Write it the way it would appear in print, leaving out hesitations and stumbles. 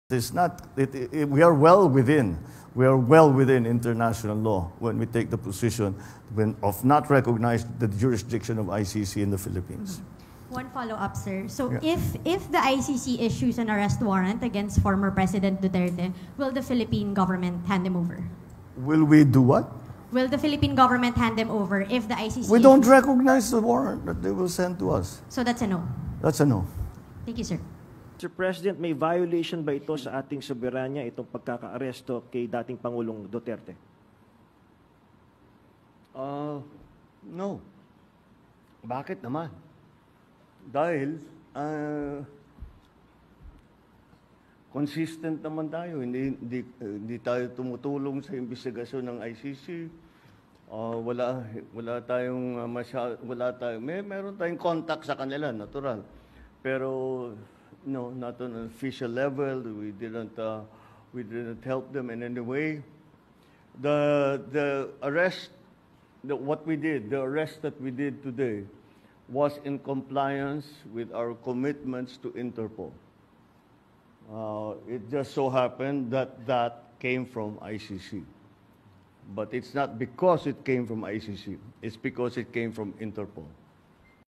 It's not, we are well within. We are well within international law when we take the position of not recognizing the jurisdiction of ICC in the Philippines. One follow-up, sir. So Yeah. if the ICC issues an arrest warrant against former President Duterte, will the Philippine government hand him over? Will we do what? Will the Philippine government hand him over if the ICC We don't issues- recognize the warrant that they will send to us. So that's a no. That's a no. Thank you, sir. Mr. President, may violation ba ito sa ating soberanya, itong pagkaka-aresto kay dating Pangulong Duterte? No. Bakit naman? Dahil consistent naman tayo. Hindi tayo tumutulong sa investigasyon ng ICC. Wala tayong meron tayong contact sa kanila, natural. Pero no, not on an official level. We didn't help them in any way. The arrest, the arrest that we did today was in compliance with our commitments to Interpol. It just so happened that came from ICC. But it's not because it came from ICC. It's because it came from Interpol.